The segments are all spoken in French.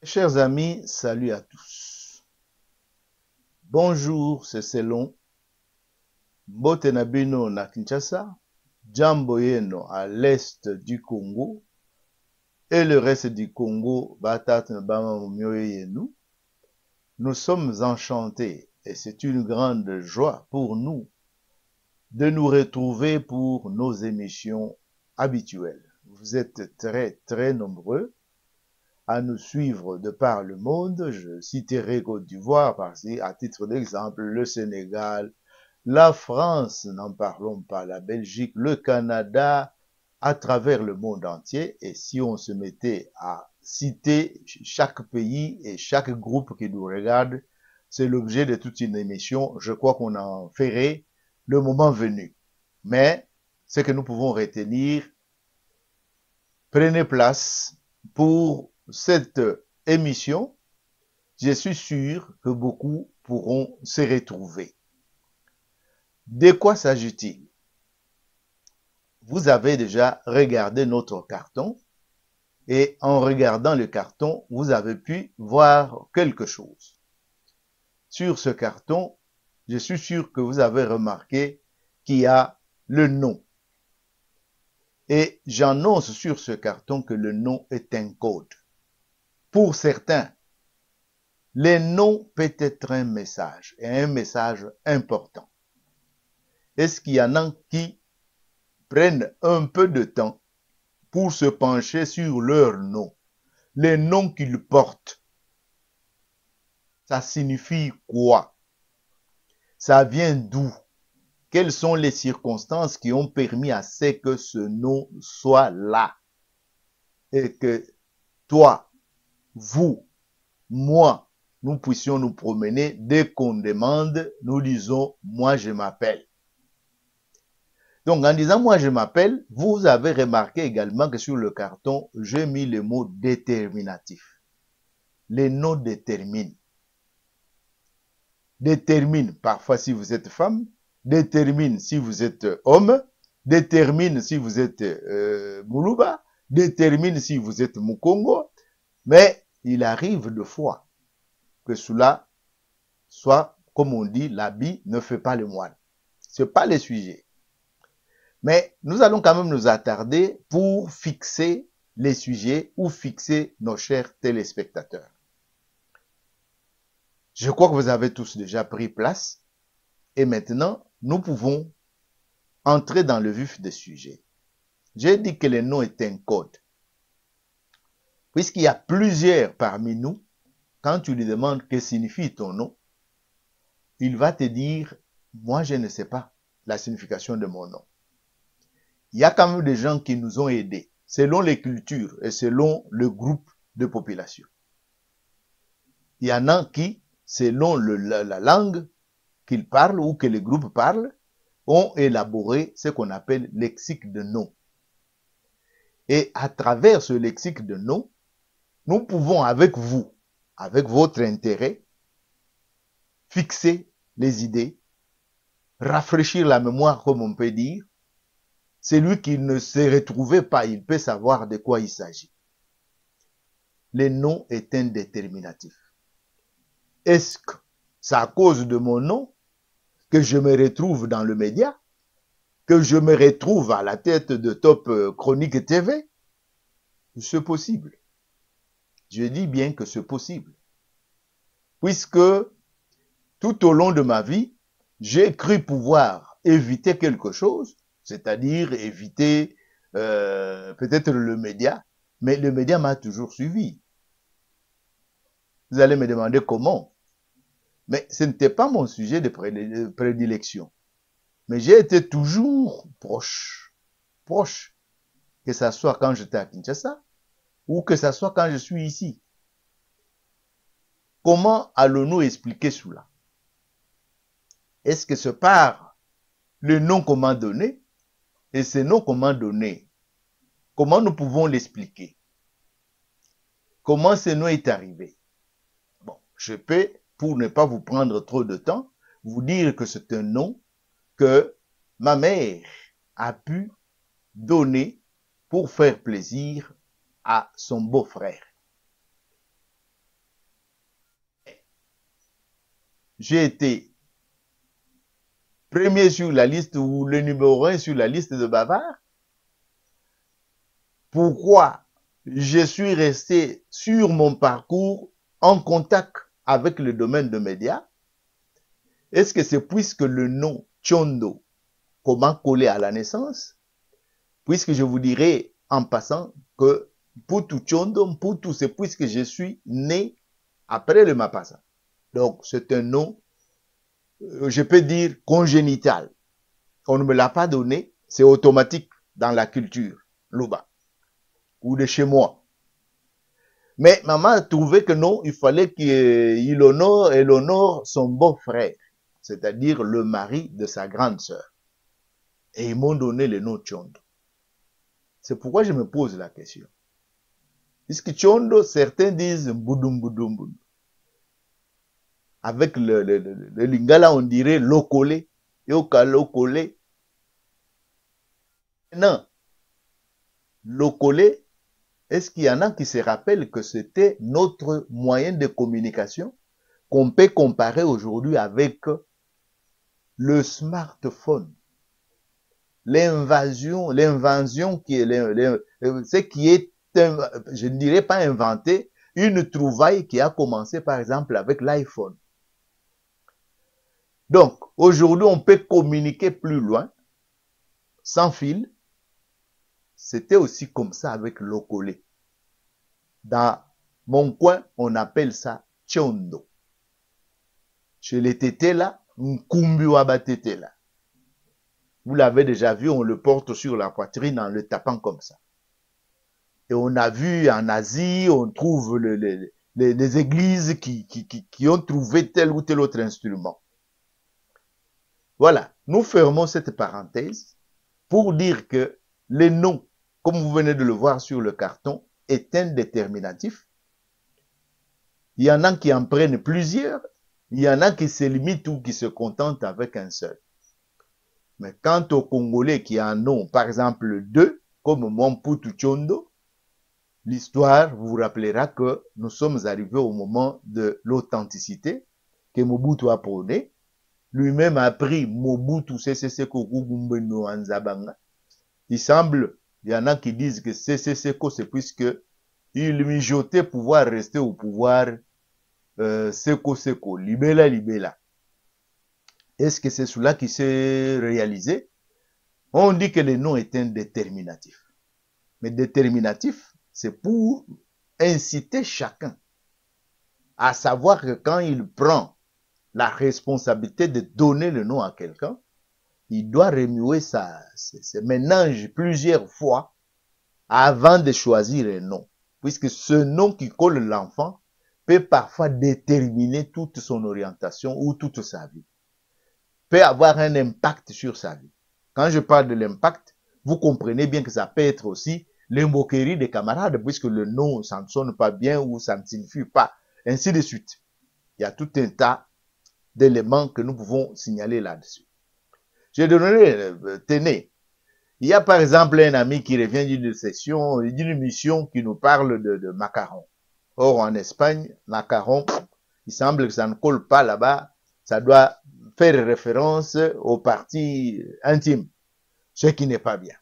Chers amis, salut à tous. Bonjour, c'est Selon. Mbote na bino na Kinshasa, jambo yeno à l'est du Congo et le reste du Congo, batat na bama mumioye yenu. Nous sommes enchantés et c'est une grande joie pour nous de nous retrouver pour nos émissions habituelles. Vous êtes très nombreux à nous suivre de par le monde. Je citerai Côte d'Ivoire parce à titre d'exemple, le Sénégal, la France, n'en parlons pas, la Belgique, le Canada, à travers le monde entier. Et si on se mettait à citer chaque pays et chaque groupe qui nous regarde, c'est l'objet de toute une émission. Je crois qu'on en ferait le moment venu. Mais ce que nous pouvons retenir, prenez place pour cette émission. Je suis sûr que beaucoup pourront se retrouver. De quoi s'agit-il? Vous avez déjà regardé notre carton et en regardant le carton, vous avez pu voir quelque chose. Sur ce carton, je suis sûr que vous avez remarqué qu'il y a le nom. Et j'annonce sur ce carton que le nom est un code. Pour certains, le nom peut être un message, et un message important. Est-ce qu'il y en a qui prennent un peu de temps pour se pencher sur leur nom, les noms qu'ils portent? Ça signifie quoi? Ça vient d'où? Quelles sont les circonstances qui ont permis à ce que ce nom soit là? Et que toi, vous, moi, nous puissions nous promener, dès qu'on demande, nous disons, moi je m'appelle. Donc en disant, moi je m'appelle, vous avez remarqué également que sur le carton, j'ai mis le mot déterminatif. Les noms déterminent. Détermine parfois si vous êtes femme, détermine si vous êtes homme, détermine si vous êtes Moulouba, détermine si vous êtes Mukongo, mais il arrive de fois que cela soit, comme on dit, l'habit ne fait pas le moine. Ce n'est pas le sujet. Mais nous allons quand même nous attarder pour fixer les sujets ou fixer nos chers téléspectateurs. Je crois que vous avez tous déjà pris place et maintenant, nous pouvons entrer dans le vif des sujets. J'ai dit que le nom est un code. Puisqu'il y a plusieurs parmi nous, quand tu lui demandes que signifie ton nom, il va te dire, moi je ne sais pas la signification de mon nom. Il y a quand même des gens qui nous ont aidés, selon les cultures et selon le groupe de population. Il y en a qui, selon la langue qu'ils parlent ou que le groupe parle, ont élaboré ce qu'on appelle lexique de nom. Et à travers ce lexique de nom, nous pouvons avec vous, avec votre intérêt, fixer les idées, rafraîchir la mémoire, comme on peut dire. Celui qui ne s'est retrouvé pas, il peut savoir de quoi il s'agit. Le nom est indéterminatif. Est-ce que c'est à cause de mon nom que je me retrouve dans le média, que je me retrouve à la tête de Top Chronique TV? C'est possible. Je dis bien que c'est possible. Puisque tout au long de ma vie, j'ai cru pouvoir éviter quelque chose, c'est-à-dire éviter peut-être le média, mais le média m'a toujours suivi. Vous allez me demander comment. Mais ce n'était pas mon sujet de prédilection. Mais j'ai été toujours proche. Proche. Que ce soit quand j'étais à Kinshasa ou que ce soit quand je suis ici. Comment allons-nous expliquer cela? Est-ce que c'est par le nom qu'on m'a donné? Et ce nom qu'on m'a donné, comment nous pouvons l'expliquer? Comment ce nom est arrivé? Bon, je peux, pour ne pas vous prendre trop de temps, vous dire que c'est un nom que ma mère a pu donner pour faire plaisir à son beau-frère. j'ai été premier sur la liste ou le numéro 1 sur la liste de bavards? Pourquoi je suis resté sur mon parcours en contact avec le domaine de médias? Est-ce que c'est puisque le nom Tchondo, comment coller à la naissance? Puisque je vous dirai en passant que Putu Tchondo, Putu, c'est puisque je suis né après le Mapasa. Donc, c'est un nom, je peux dire, congénital. On ne me l'a pas donné, c'est automatique dans la culture, Luba, ou de chez moi. Mais maman a trouvé que non, il fallait qu'il honore et honore son beau-frère, c'est-à-dire le mari de sa grande sœur. Et ils m'ont donné le nom Tchondo. C'est pourquoi je me pose la question. Puisque Tchondo, certains disent Mbudum Mbudum Mbudum. Avec le lingala, on dirait Lokole, Yoka Lokole. Non, Lokole, est-ce qu'il y en a qui se rappellent que c'était notre moyen de communication qu'on peut comparer aujourd'hui avec le smartphone? L'invention qui est, ce qui est, je ne dirais pas inventé, une trouvaille qui a commencé par exemple avec l'iPhone. Donc, aujourd'hui, on peut communiquer plus loin, sans fil. C'était aussi comme ça avec Lokole. Dans mon coin, on appelle ça Tchondo. Chez les tétés là, Nkumbi Wabatete là. Vous l'avez déjà vu, on le porte sur la poitrine en le tapant comme ça. Et on a vu en Asie, on trouve les églises qui ont trouvé tel ou tel autre instrument. Voilà, nous fermons cette parenthèse pour dire que le nom, comme vous venez de le voir sur le carton, est indéterminatif. Il y en a qui en prennent plusieurs, il y en a qui se limitent ou qui se contentent avec un seul. Mais quant aux Congolais qui en ont, par exemple, deux, comme Mwamputu Tchondo, l'histoire vous rappellera que nous sommes arrivés au moment de l'authenticité que Mobutu a prôné. Lui-même a pris Mobutu Seseko Kugumbeno Anzabanga. Il semble, il y en a qui disent que Seseko, c'est puisque il mijotait pouvoir rester au pouvoir Seko, Libela. Est-ce que c'est cela qui s'est réalisé? On dit que le nom est indéterminatif. Mais déterminatif, c'est pour inciter chacun à savoir que quand il prend la responsabilité de donner le nom à quelqu'un, il doit remuer ses méninges plusieurs fois avant de choisir un nom. Puisque ce nom qui colle l'enfant peut parfois déterminer toute son orientation ou toute sa vie. Peut avoir un impact sur sa vie. Quand je parle de l'impact, vous comprenez bien que ça peut être aussi l'imboquerie des camarades, puisque le nom, ça ne sonne pas bien ou ça ne signifie pas, ainsi de suite. Il y a tout un tas d'éléments que nous pouvons signaler là-dessus. J'ai donné, tenez, il y a par exemple un ami qui revient d'une session, d'une mission qui nous parle de macarons. Or, en Espagne, macarons, il semble que ça ne colle pas là-bas, ça doit faire référence aux parties intimes, ce qui n'est pas bien.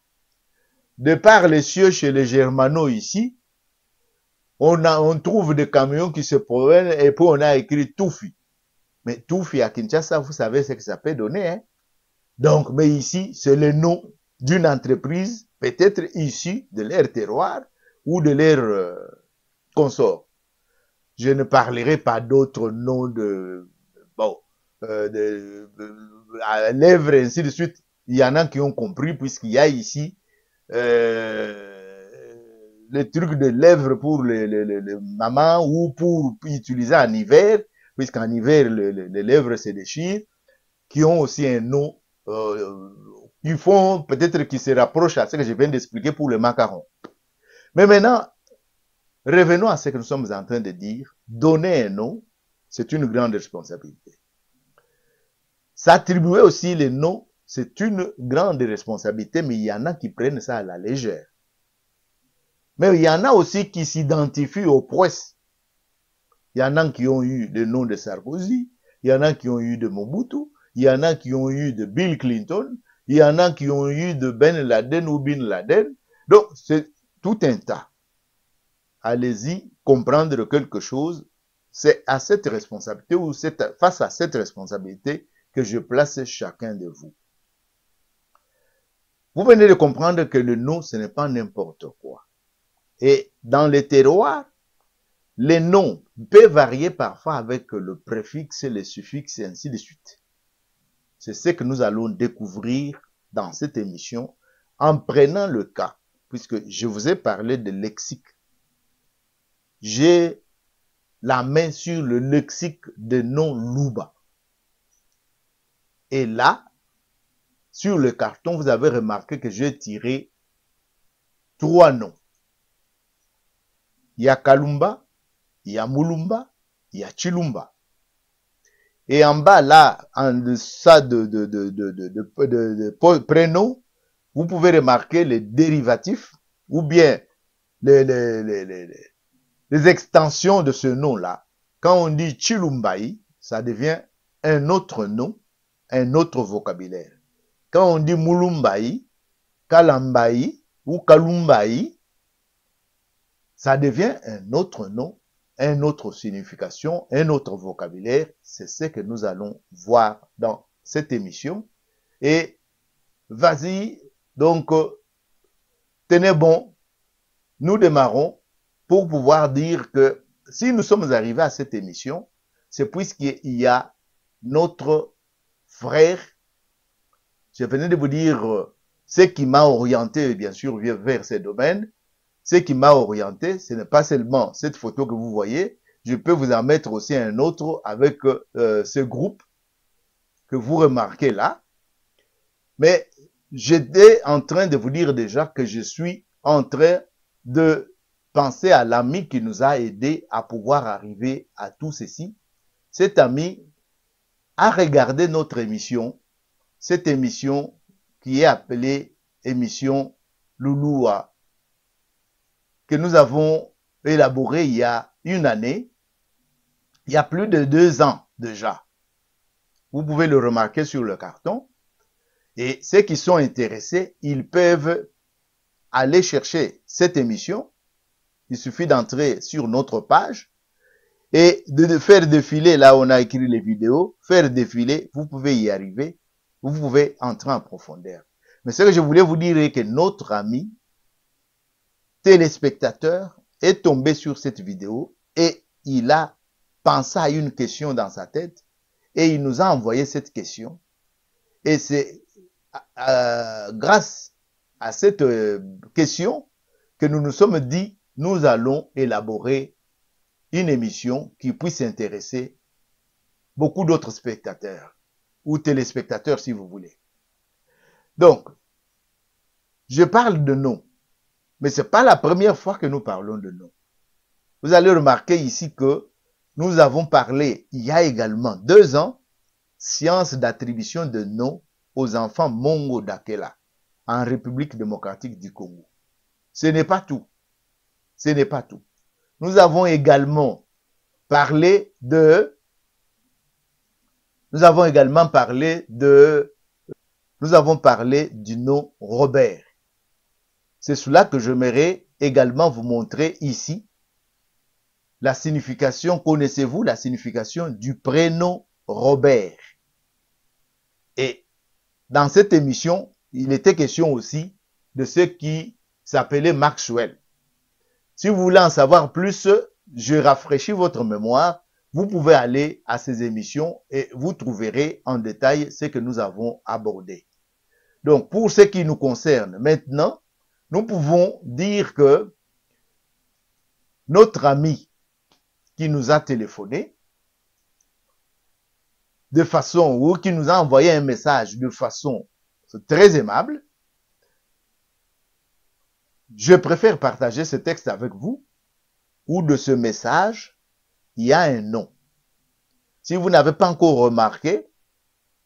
De par les cieux chez les Germano ici, on trouve des camions qui se promènent et puis on a écrit Toufi. Mais Toufi à Kinshasa, vous savez ce que ça peut donner, hein? Donc, mais ici, c'est le nom d'une entreprise, peut-être issue de leur terroir ou de leur consort. Je ne parlerai pas d'autres noms à lèvres, ainsi de suite. Il y en a qui ont compris, puisqu'il y a ici le truc de lèvres pour les mamans ou pour utiliser en hiver, puisqu'en hiver, les lèvres se déchirent, qui ont aussi un nom, qui font peut-être qui se rapprochent à ce que je viens d'expliquer pour le macaron. Mais maintenant, revenons à ce que nous sommes en train de dire. Donner un nom, c'est une grande responsabilité. S'attribuer aussi les noms, c'est une grande responsabilité, mais il y en a qui prennent ça à la légère. Mais il y en a aussi qui s'identifient aux prouesses. Il y en a qui ont eu le nom de Sarkozy, il y en a qui ont eu de Mobutu, il y en a qui ont eu de Bill Clinton, il y en a qui ont eu de Ben Laden ou Bin Laden. Donc, c'est tout un tas. Allez-y comprendre quelque chose. C'est à cette responsabilité ou face à cette responsabilité que je place chacun de vous. Vous venez de comprendre que le nom, ce n'est pas n'importe quoi. Et dans les terroirs, les noms peuvent varier parfois avec le préfixe, les suffixes et ainsi de suite. C'est ce que nous allons découvrir dans cette émission en prenant le cas, puisque je vous ai parlé de lexique. J'ai la main sur le lexique de nom Luba. Et là, sur le carton, vous avez remarqué que j'ai tiré 3 noms. Il y a Kalumba, il y a Mulumba, il y a Chilumba. Et en bas, là, en deçà de prénoms, vous pouvez remarquer les dérivatifs ou bien les extensions de ce nom-là. Quand on dit Chilumbaï, ça devient un autre nom, un autre vocabulaire. Quand on dit Mulumbaï, Kalambaï ou Kalumbaï, ça devient un autre nom, une autre signification, un autre vocabulaire. C'est ce que nous allons voir dans cette émission. Et vas-y, donc, tenez bon, nous démarrons pour pouvoir dire que si nous sommes arrivés à cette émission, c'est puisqu'il y a notre frère. Je venais de vous dire ce qui m'a orienté, bien sûr, vers ces domaines. Ce qui m'a orienté, ce n'est pas seulement cette photo que vous voyez, je peux vous en mettre aussi un autre avec ce groupe que vous remarquez là. Mais j'étais en train de vous dire déjà que je suis en train de penser à l'ami qui nous a aidés à pouvoir arriver à tout ceci. Cet ami a regardé notre émission, cette émission qui est appelée émission Louloua, que nous avons élaboré il y a une année, il y a plus de 2 ans déjà. Vous pouvez le remarquer sur le carton. Et ceux qui sont intéressés, ils peuvent aller chercher cette émission. Il suffit d'entrer sur notre page et de faire défiler, là on a écrit les vidéos, faire défiler, vous pouvez y arriver, vous pouvez entrer en profondeur. Mais ce que je voulais vous dire est que notre ami téléspectateur est tombé sur cette vidéo et il a pensé à une question dans sa tête et il nous a envoyé cette question. Et c'est grâce à cette question que nous nous sommes dit, nous allons élaborer une émission qui puisse intéresser beaucoup d'autres spectateurs ou téléspectateurs si vous voulez. Donc, je parle de noms. Mais ce n'est pas la première fois que nous parlons de noms. Vous allez remarquer ici que nous avons parlé, il y a également 2 ans, science d'attribution de noms aux enfants Mongo Dakela, en République démocratique du Congo. Ce n'est pas tout. Ce n'est pas tout. Nous avons également parlé du nom Robert. C'est cela que j'aimerais également vous montrer ici. La signification, connaissez-vous la signification du prénom Robert? Et dans cette émission, il était question aussi de ce qui s'appelait Maxwell. Si vous voulez en savoir plus, je rafraîchis votre mémoire. Vous pouvez aller à ces émissions et vous trouverez en détail ce que nous avons abordé. Donc, pour ce qui nous concerne maintenant, nous pouvons dire que notre ami qui nous a téléphoné de façon, ou qui nous a envoyé un message de façon très aimable, je préfère partager ce texte avec vous, où de ce message, il y a un nom. Si vous n'avez pas encore remarqué,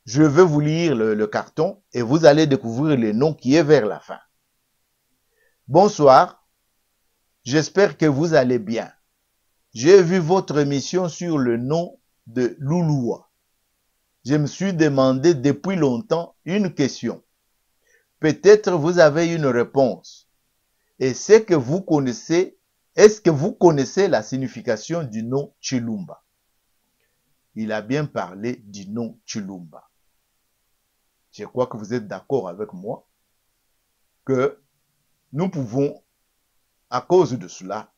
je vais vous lire le carton et vous allez découvrir le nom qui est vers la fin. Bonsoir, j'espère que vous allez bien. J'ai vu votre émission sur le nom de Louloua. je me suis demandé depuis longtemps une question. Peut-être vous avez une réponse. Et c'est que vous connaissez, est-ce que vous connaissez la signification du nom Chilumba? Il a bien parlé du nom Chilumba. Je crois que vous êtes d'accord avec moi que nous pouvons, à cause de cela,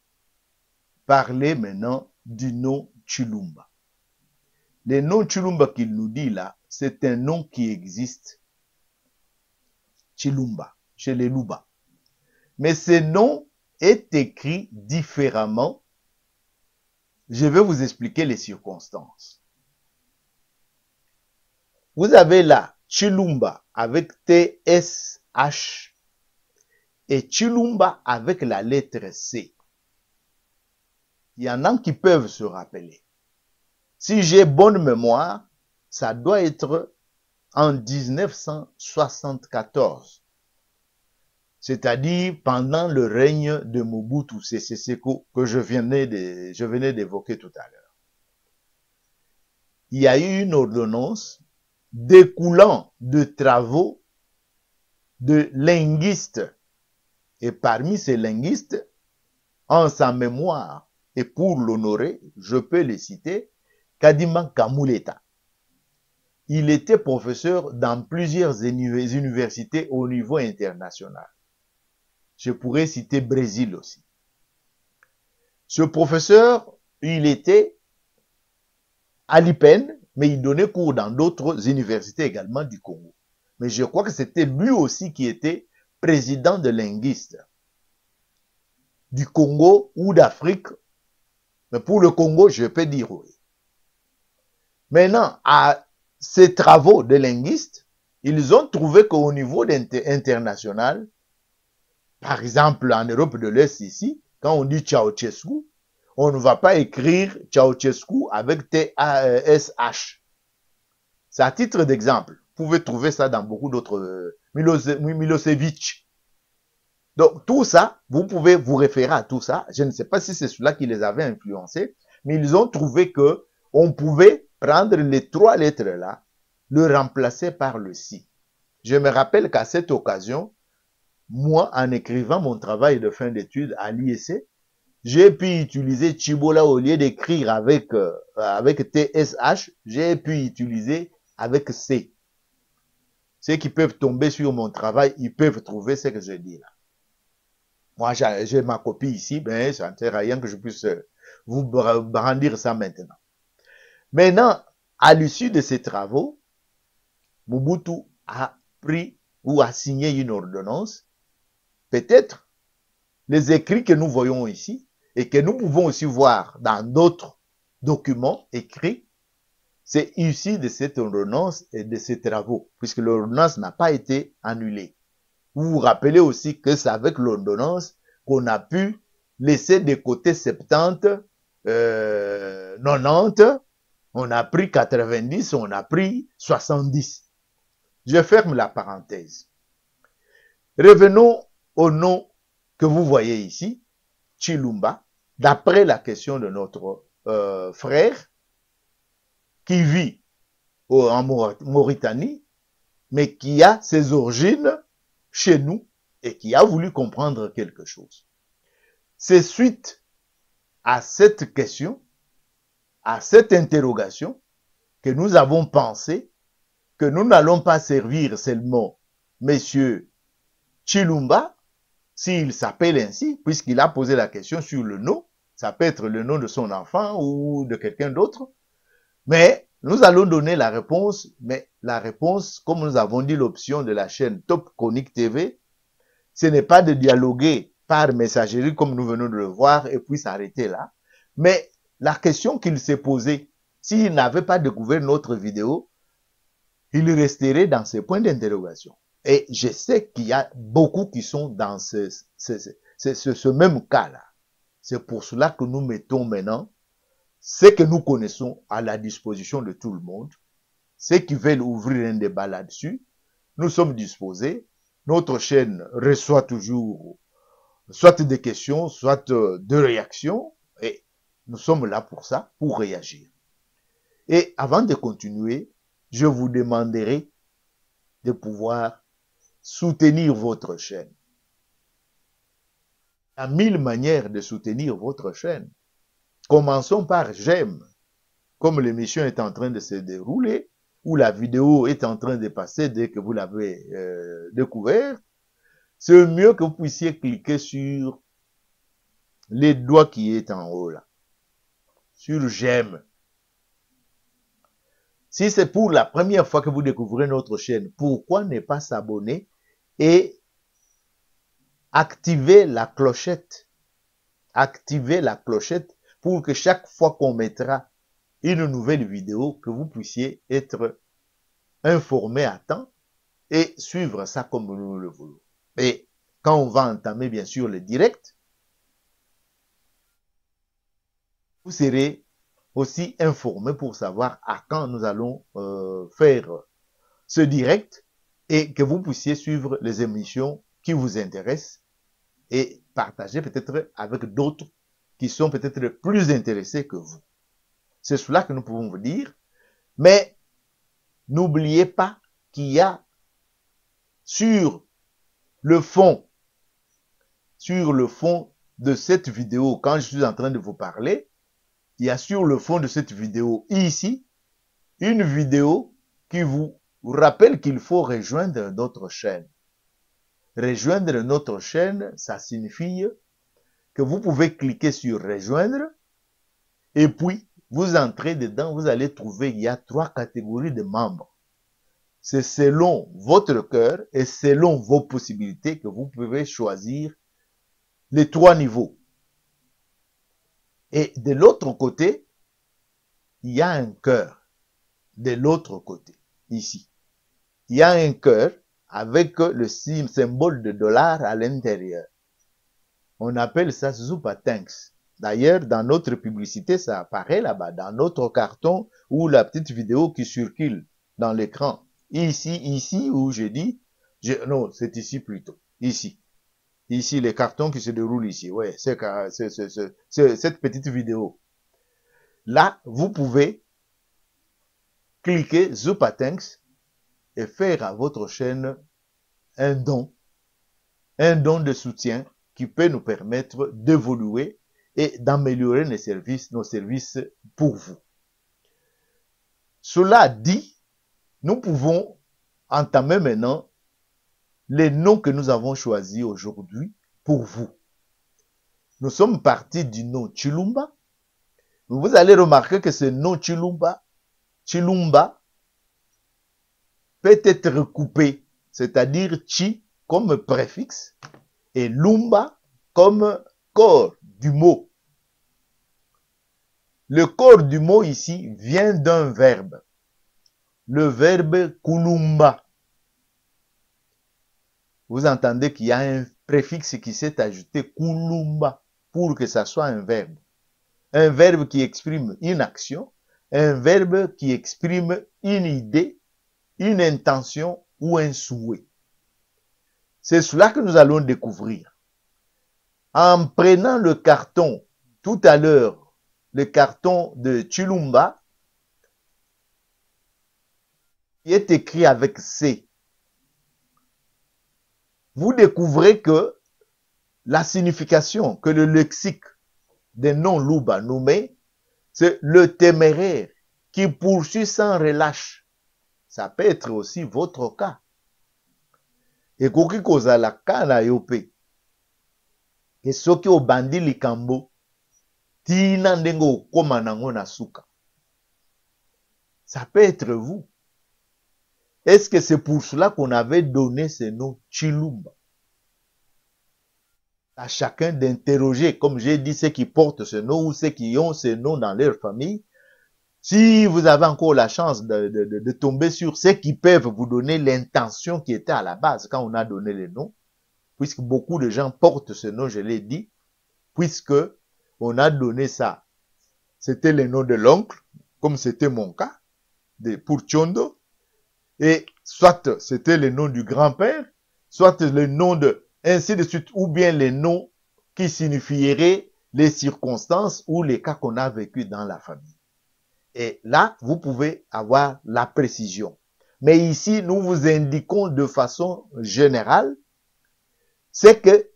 parler maintenant du nom Chilumba. Le nom Chilumba qu'il nous dit là, c'est un nom qui existe. Chilumba, chez les Luba. Mais ce nom est écrit différemment. Je vais vous expliquer les circonstances. Vous avez là Chilumba avec TSH et Chilumba avec la lettre C. Il y en a qui peuvent se rappeler. Si j'ai bonne mémoire, ça doit être en 1974. C'est-à-dire pendant le règne de Mobutu Sese Seko que je venais d'évoquer tout à l'heure. Il y a eu une ordonnance découlant de travaux de linguistes. Et parmi ces linguistes, en sa mémoire, et pour l'honorer, je peux les citer, Kadima Kamuleta. Il était professeur dans plusieurs universités au niveau international. Je pourrais citer Brésil aussi. Ce professeur, il était à l'IPEN, mais il donnait cours dans d'autres universités également du Congo. Mais je crois que c'était lui aussi qui était président de linguistes du Congo ou d'Afrique. Mais pour le Congo, je peux dire oui. Maintenant, à ces travaux de linguistes, ils ont trouvé qu'au niveau international, par exemple en Europe de l'Est ici, quand on dit Ceausescu, on ne va pas écrire Ceausescu avec T-A-S-H. C'est à titre d'exemple. Vous pouvez trouver ça dans beaucoup d'autres... Milosevic. Donc tout ça, vous pouvez vous référer à tout ça. Je ne sais pas si c'est cela qui les avait influencés, mais ils ont trouvé que on pouvait prendre les trois lettres là, le remplacer par le si. Je me rappelle qu'à cette occasion, moi, en écrivant mon travail de fin d'études à l'IEC, j'ai pu utiliser Chibola au lieu d'écrire avec TSH, j'ai pu utiliser avec C. Ceux qui peuvent tomber sur mon travail, ils peuvent trouver ce que je dis là. Moi, j'ai ma copie ici, ben, ça ne sert à rien que je puisse vous brandir ça maintenant. Maintenant, à l'issue de ces travaux, Mobutu a pris ou a signé une ordonnance. Peut-être les écrits que nous voyons ici et que nous pouvons aussi voir dans d'autres documents écrits, c'est issu de cette ordonnance et de ces travaux, puisque l'ordonnance n'a pas été annulée. Vous vous rappelez aussi que c'est avec l'ordonnance qu'on a pu laisser de côté 70, 90, on a pris 90, on a pris 70. Je ferme la parenthèse. Revenons au nom que vous voyez ici, Chilumba, d'après la question de notre frère qui vit en Mauritanie, mais qui a ses origines chez nous et qui a voulu comprendre quelque chose. C'est suite à cette question, à cette interrogation, que nous avons pensé que nous n'allons pas servir seulement Monsieur Chilumba, s'il s'appelle ainsi, puisqu'il a posé la question sur le nom, ça peut être le nom de son enfant ou de quelqu'un d'autre, mais nous allons donner la réponse, mais la réponse, comme nous avons dit l'option de la chaîne Top Chronique TV, ce n'est pas de dialoguer par messagerie comme nous venons de le voir et puis s'arrêter là, mais la question qu'il s'est posée, s'il n'avait pas découvert notre vidéo, il resterait dans ces points d'interrogation. Et je sais qu'il y a beaucoup qui sont dans ce même cas-là. C'est pour cela que nous mettons maintenant ce que nous connaissons à la disposition de tout le monde. Ceux qui veulent ouvrir un débat là-dessus, nous sommes disposés. Notre chaîne reçoit toujours soit des questions, soit de réactions. Et nous sommes là pour ça, pour réagir. Et avant de continuer, je vous demanderai de pouvoir soutenir votre chaîne. Il y a 1000 manières de soutenir votre chaîne. Commençons par j'aime. Comme l'émission est en train de se dérouler, ou la vidéo est en train de passer dès que vous l'avez découvert, c'est mieux que vous puissiez cliquer sur les doigts qui est en haut là, sur j'aime. Si c'est pour la première fois que vous découvrez notre chaîne, pourquoi ne pas s'abonner et activer la clochette? Activer la clochette pour que chaque fois qu'on mettra une nouvelle vidéo, que vous puissiez être informé à temps et suivre ça comme nous le voulons. Et quand on va entamer bien sûr le direct, vous serez aussi informé pour savoir à quand nous allons faire ce direct et que vous puissiez suivre les émissions qui vous intéressent et partager peut-être avec d'autres qui sont peut-être plus intéressés que vous. C'est cela que nous pouvons vous dire. Mais n'oubliez pas qu'il y a sur le fond de cette vidéo, quand je suis en train de vous parler, il y a sur le fond de cette vidéo ici, une vidéo qui vous rappelle qu'il faut rejoindre notre chaîne. Rejoindre notre chaîne, ça signifie que vous pouvez cliquer sur rejoindre et puis vous entrez dedans, vous allez trouver, il y a 3 catégories de membres. C'est selon votre cœur et selon vos possibilités que vous pouvez choisir les 3 niveaux. Et de l'autre côté, il y a un cœur. De l'autre côté, ici. Il y a un cœur avec le symbole de dollar à l'intérieur. On appelle ça Super Thanks. D'ailleurs, dans notre publicité, ça apparaît là-bas, dans notre carton ou la petite vidéo qui circule dans l'écran. Ici où je dis, non, c'est ici plutôt, ici. Ici, les cartons qui se déroulent ici, ouais, c'est cette petite vidéo. Là, vous pouvez cliquer Super Thanks et faire à votre chaîne un don de soutien qui peut nous permettre d'évoluer et d'améliorer nos services pour vous. Cela dit, nous pouvons entamer maintenant les noms que nous avons choisis aujourd'hui pour vous. Nous sommes partis du nom Chilumba. Vous allez remarquer que ce nom Chilumba peut être coupé, c'est-à-dire Chi comme préfixe et Lumba comme corps du mot. Le corps du mot ici vient d'un verbe. Le verbe kulumba. Vous entendez qu'il y a un préfixe qui s'est ajouté kulumba pour que ça soit un verbe. Un verbe qui exprime une action, un verbe qui exprime une idée, une intention ou un souhait. C'est cela que nous allons découvrir. En prenant le carton tout à l'heure, le carton de Chilumba, qui est écrit avec C, vous découvrez que la signification que le lexique des noms Luba nous met, c'est le téméraire qui poursuit sans relâche. Ça peut être aussi votre cas. Et koki kozala kana yope. Et soki obandi likambo, tina ndengo okoma nango na suka. Ça peut être vous. Est-ce que c'est pour cela qu'on avait donné ce nom Chilumba? À chacun d'interroger, comme j'ai dit, ceux qui portent ce nom ou ceux qui ont ce nom dans leur famille. Si vous avez encore la chance de tomber sur ceux qui peuvent vous donner l'intention qui était à la base quand on a donné le nom, puisque beaucoup de gens portent ce nom, je l'ai dit, puisque on a donné ça. C'était le nom de l'oncle, comme c'était mon cas, pour Chondo. Et soit c'était le nom du grand-père, soit le nom de, ainsi de suite, ou bien les noms qui signifieraient les circonstances ou les cas qu'on a vécu dans la famille. Et là, vous pouvez avoir la précision. Mais ici, nous vous indiquons de façon générale, c'est que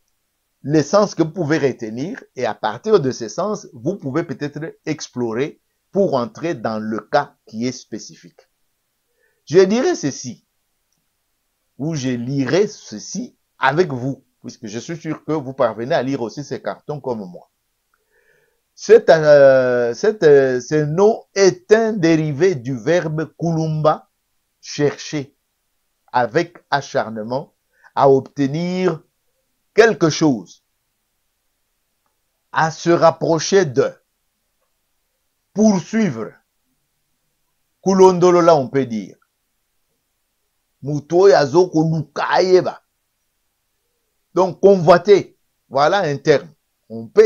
les sens que vous pouvez retenir, et à partir de ces sens, vous pouvez peut-être explorer pour entrer dans le cas qui est spécifique. Je dirais ceci, ou je lirai ceci avec vous, puisque je suis sûr que vous parvenez à lire aussi ces cartons comme moi. Ce nom est un dérivé du verbe kulumba, chercher avec acharnement à obtenir quelque chose, à se rapprocher de, poursuivre. Kulondolola, on peut dire. Muto yazo kolukaeba. Donc, convoiter, voilà un terme. On peut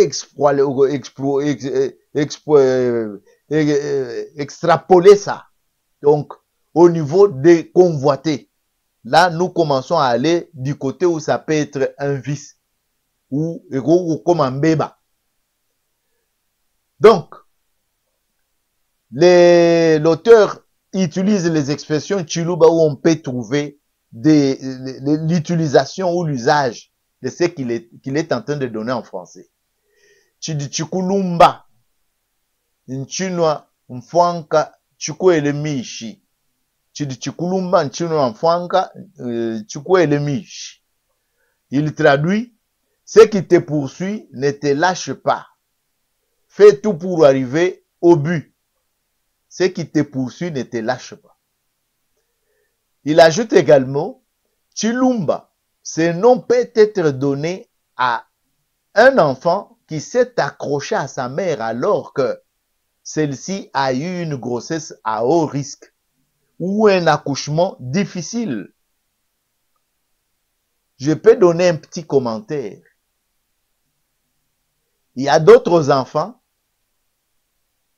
extrapoler ça. Donc, au niveau des convoités, là, nous commençons à aller du côté où ça peut être un vice ou comme un béba. Donc, l'auteur utilise les expressions chiluba où on peut trouver l'utilisation ou l'usage de ce qu'il est en train de donner en français. Chikulumba, nchinwa mfwanka chukwele mishi. Chikulumba nchinwa mfwanka chukwele mishi. Il traduit, ce qui te poursuit ne te lâche pas. Fais tout pour arriver au but. Ce qui te poursuit ne te lâche pas. Il ajoute également, Chilumba, ce nom peut être donné à un enfant qui s'est accroché à sa mère alors que celle-ci a eu une grossesse à haut risque ou un accouchement difficile. Je peux donner un petit commentaire. Il y a d'autres enfants,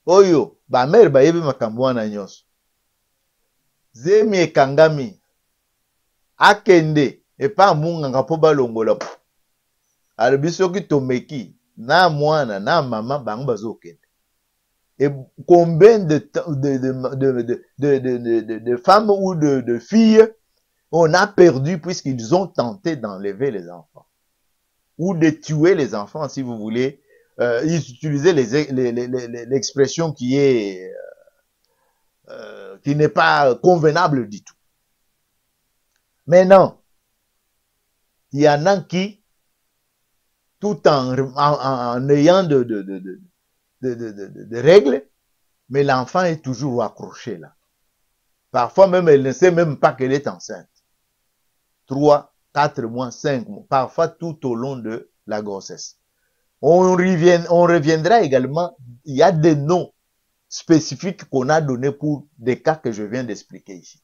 oyo, ba mère ba yebi makambo wana nyonso. Zemi ekangami, akende, epa munganga po balongola. Albiso ki tomeki, na mwana, na mama, bang bazokende. Et combien de femmes ou de filles on a perdu puisqu'ils ont tenté d'enlever les enfants. Ou de tuer les enfants, si vous voulez. Ils utilisaient l'expression qui n'est pas convenable du tout. Maintenant, il y en a qui, tout en ayant de règles, mais l'enfant est toujours accroché là. Parfois même, elle ne sait même pas qu'elle est enceinte. 3, 4 mois, 5 mois, parfois tout au long de la grossesse. On reviendra également, il y a des noms spécifiques qu'on a donnés pour des cas que je viens d'expliquer ici.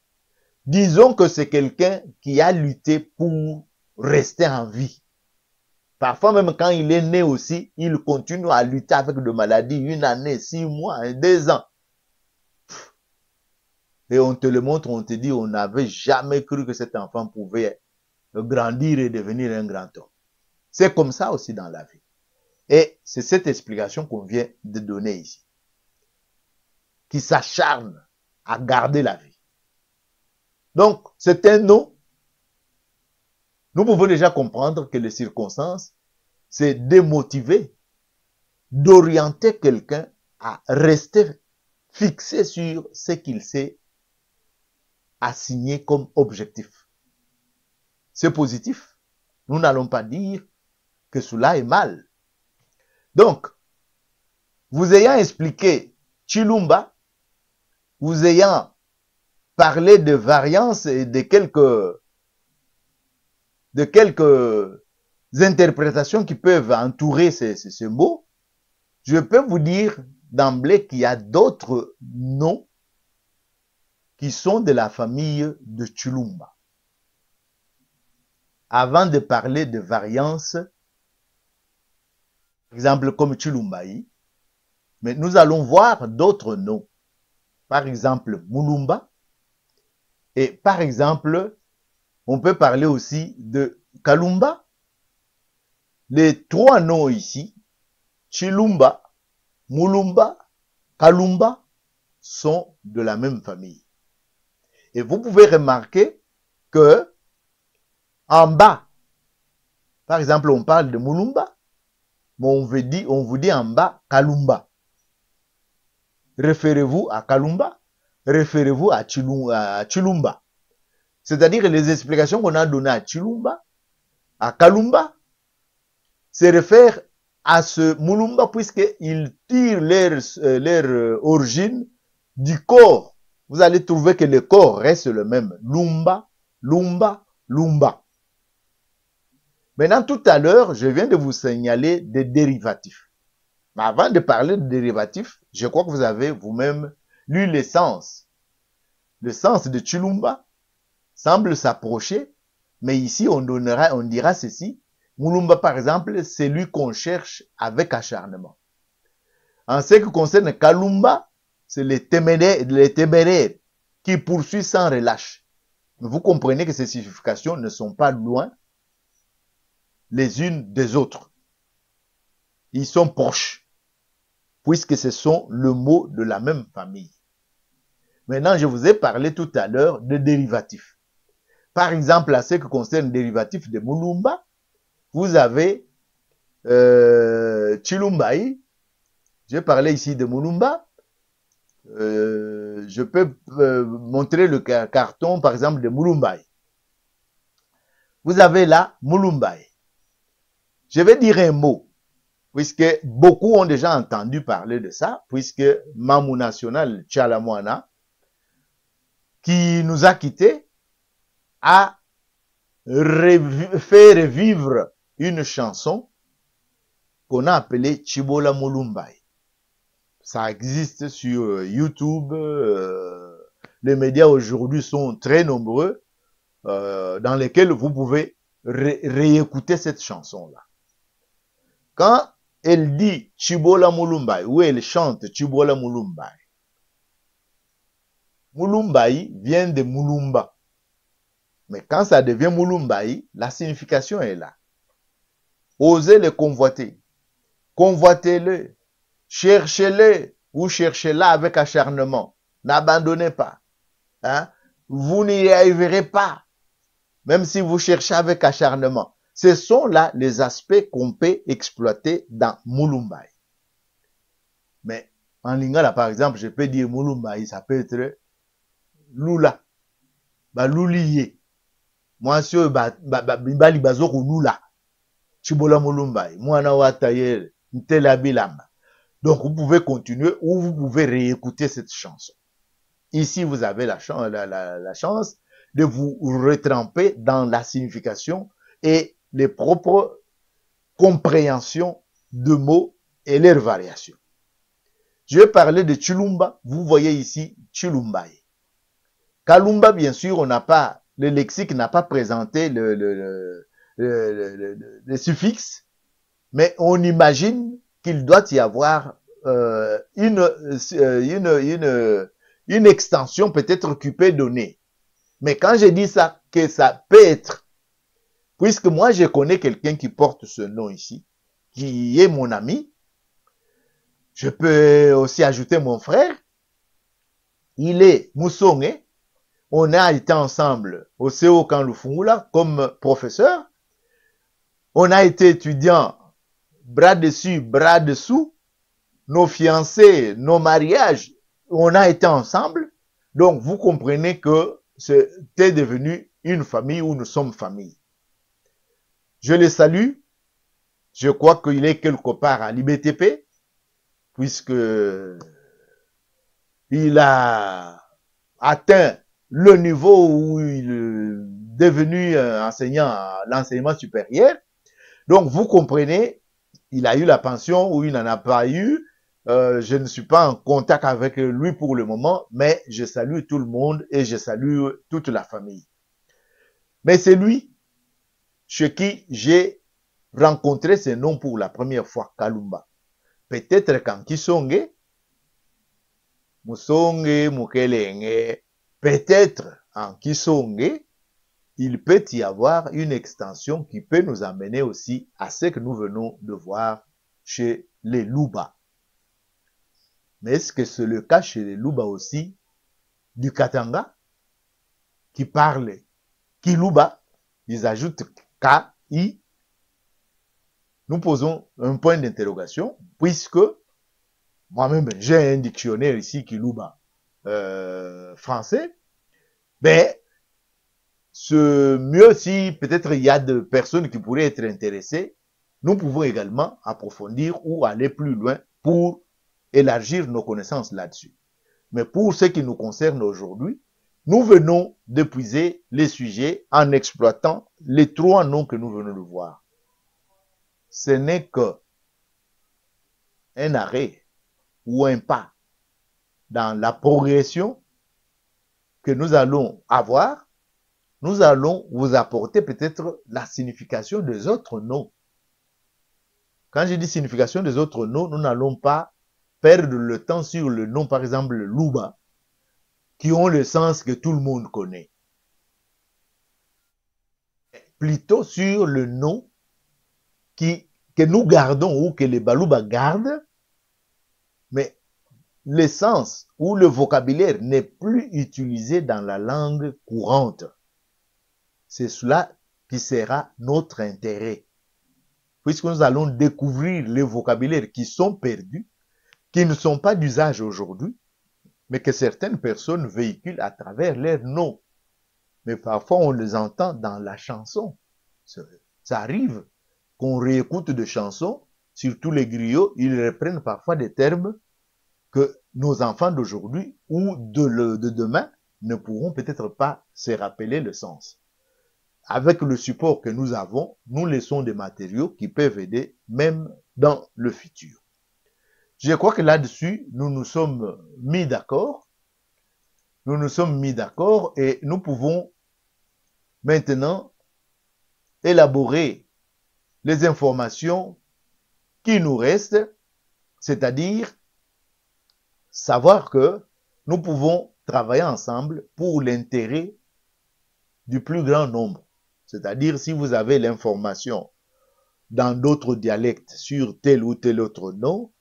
Disons que c'est quelqu'un qui a lutté pour rester en vie. Parfois même quand il est né aussi, il continue à lutter avec des maladies 1 année, 6 mois, 2 ans. Et on te le montre, on te dit, on n'avait jamais cru que cet enfant pouvait grandir et devenir un grand homme. C'est comme ça aussi dans la vie. Et c'est cette explication qu'on vient de donner ici. Qui s'acharne à garder la vie. Donc, c'est un nom. Nous pouvons déjà comprendre que les circonstances, c'est démotiver, d'orienter quelqu'un à rester fixé sur ce qu'il s'est assigné comme objectif. C'est positif. Nous n'allons pas dire que cela est mal. Donc, vous ayant expliqué Chilumba, vous ayant parlé de variances et de quelques interprétations qui peuvent entourer ces mots, je peux vous dire d'emblée qu'il y a d'autres noms qui sont de la famille de Chilumba. Avant de parler de variances, par exemple comme Chilumbaï, mais nous allons voir d'autres noms. Par exemple, Mulumba. Et par exemple, on peut parler aussi de Kalumba. Les 3 noms ici, Chilumba, Mulumba, Kalumba, sont de la même famille. Et vous pouvez remarquer que en bas, par exemple, on parle de Mulumba, mais on vous dit en bas Kalumba. Référez-vous à Kalumba, référez-vous à Chilumba. C'est-à-dire les explications qu'on a données à Chilumba, à Kalumba, se réfèrent à ce Mulumba puisqu'ils tirent leur origine du corps. Vous allez trouver que le corps reste le même. Lumba, Lumba, Lumba. Maintenant, tout à l'heure, je viens de vous signaler des dérivatifs. Mais avant de parler de dérivatifs, je crois que vous avez vous-même lu le sens. Le sens de Chilumba semble s'approcher, mais ici, on dira ceci. Mulumba, par exemple, c'est lui qu'on cherche avec acharnement. En ce qui concerne Kalumba, c'est les téméraires qui poursuivent sans relâche. Vous comprenez que ces significations ne sont pas loin les unes des autres. Ils sont proches, puisque ce sont le mot de la même famille. Maintenant, je vous ai parlé tout à l'heure de dérivatifs. Par exemple, à ce qui concerne le dérivatif de Mulumba, vous avez Chilumbai. J'ai parlé ici de Mulumba. Je peux montrer le carton, par exemple, de Mulumbai. Vous avez là Mulumbai. Je vais dire un mot, puisque beaucoup ont déjà entendu parler de ça, puisque Mamou National Tchalamouana, qui nous a quittés, a fait revivre une chanson qu'on a appelée Chibola Mulumbai. Ça existe sur YouTube. Les médias aujourd'hui sont très nombreux dans lesquels vous pouvez réécouter cette chanson-là. Quand elle dit Chibola Mulumbai, ou elle chante Chibola Mulumbai, Mulumbai vient de Mulumba. Mais quand ça devient Mulumbai, la signification est là. Osez le convoiter. Convoitez-le. Cherchez-le ou cherchez-la avec acharnement. N'abandonnez pas. Hein? Vous n'y arriverez pas. Même si vous cherchez avec acharnement. Ce sont là les aspects qu'on peut exploiter dans Mulumbai. Mais en lingala, par exemple, je peux dire Mulumbai, ça peut être Lula. Luliye. Moi, si bali bazoko Lula. Chibola Mulumbai. Mwana watayel. Ntela bilamba. Donc, vous pouvez continuer ou vous pouvez réécouter cette chanson. Ici, vous avez la chance de vous retremper dans la signification et les propres compréhensions de mots et leurs variations. Je vais parler de Chilumba. Vous voyez ici Chilumbai. Kalumba, bien sûr, on n'a pas, le lexique n'a pas présenté le suffixe, mais on imagine qu'il doit y avoir une extension peut-être qui peut donner. Mais quand je dis ça, que ça peut être, puisque moi je connais quelqu'un qui porte ce nom ici, qui est mon ami, je peux aussi ajouter mon frère, il est Moussonge, on a été ensemble au CO Kanlufungula comme professeur, on a été étudiant bras dessus, bras dessous, nos fiancés, nos mariages, on a été ensemble. Donc, vous comprenez que c'était devenu une famille où nous sommes famille. Je le salue. Je crois qu'il est quelque part à l'IBTP, puisque il a atteint le niveau où il est devenu enseignant à l'enseignement supérieur. Donc, vous comprenez, il a eu la pension ou il n'en a pas eu. Je ne suis pas en contact avec lui pour le moment, mais je salue tout le monde et je salue toute la famille. Mais c'est lui chez qui j'ai rencontré ce nom pour la première fois, Kalumba. Peut-être quand Kisonge, Musonge, Mukelenge, peut-être en Kisonge, il peut y avoir une extension qui peut nous amener aussi à ce que nous venons de voir chez les Luba. Mais est-ce que c'est le cas chez les Luba aussi du Katanga qui parlent Kiluba? Ils ajoutent K, I. Nous posons un point d'interrogation puisque moi-même j'ai un dictionnaire ici Kiluba français. Mais ce mieux si peut-être il y a de personnes qui pourraient être intéressées, nous pouvons également approfondir ou aller plus loin pour élargir nos connaissances là-dessus. Mais pour ce qui nous concerne aujourd'hui, nous venons d'épuiser les sujets en exploitant les 3 noms que nous venons de voir. Ce n'est qu'un arrêt ou un pas dans la progression que nous allons avoir. Nous allons vous apporter peut-être la signification des autres noms. Quand je dis signification des autres noms, nous n'allons pas perdre le temps sur le nom, par exemple, Luba, qui ont le sens que tout le monde connaît. Plutôt sur le nom que nous gardons ou que les Baluba gardent, mais l'essence ou le vocabulaire n'est plus utilisé dans la langue courante. C'est cela qui sera notre intérêt, puisque nous allons découvrir les vocabulaires qui sont perdus, qui ne sont pas d'usage aujourd'hui, mais que certaines personnes véhiculent à travers leurs noms. Mais parfois, on les entend dans la chanson. Ça arrive qu'on réécoute des chansons, surtout les griots, ils reprennent parfois des termes que nos enfants d'aujourd'hui ou de demain ne pourront peut-être pas se rappeler le sens. Avec le support que nous avons, nous laissons des matériaux qui peuvent aider même dans le futur. Je crois que là-dessus, nous nous sommes mis d'accord. Nous nous sommes mis d'accord et nous pouvons maintenant élaborer les informations qui nous restent, c'est-à-dire savoir que nous pouvons travailler ensemble pour l'intérêt du plus grand nombre. C'est-à-dire si vous avez l'information dans d'autres dialectes sur tel ou tel autre nom,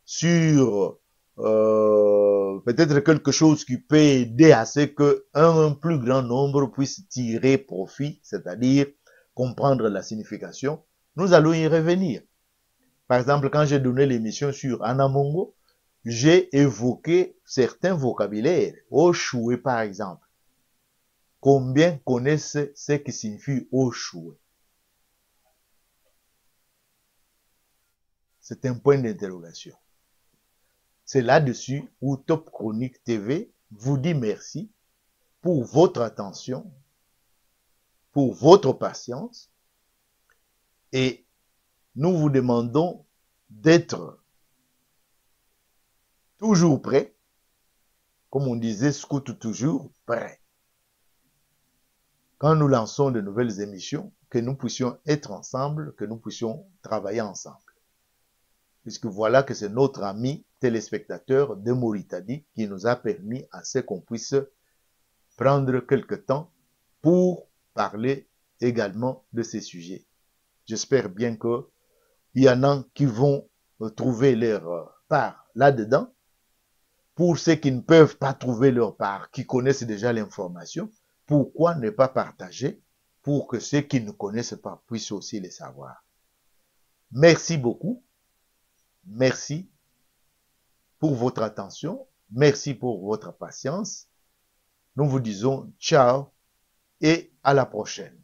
sur peut-être quelque chose qui peut aider à ce qu'un plus grand nombre puisse tirer profit, c'est-à-dire comprendre la signification, nous allons y revenir. Par exemple, quand j'ai donné l'émission sur Anamongo, j'ai évoqué certains vocabulaires, Oshoué par exemple. Combien connaissent ce qui signifie Oshoué? C'est un point d'interrogation. C'est là-dessus où Top Chronique TV vous dit merci pour votre attention, pour votre patience, et nous vous demandons d'être toujours prêt, comme on disait, scout toujours prêt. Quand nous lançons de nouvelles émissions, que nous puissions être ensemble, que nous puissions travailler ensemble. Puisque voilà que c'est notre ami téléspectateur de Mauritanie qui nous a permis à ce qu'on puisse prendre quelque temps pour parler également de ces sujets. J'espère bien qu'il y en a qui vont trouver leur part là-dedans. Pour ceux qui ne peuvent pas trouver leur part, qui connaissent déjà l'information, pourquoi ne pas partager pour que ceux qui ne connaissent pas puissent aussi les savoir. Merci beaucoup. Merci pour votre attention. Merci pour votre patience. Nous vous disons ciao et à la prochaine.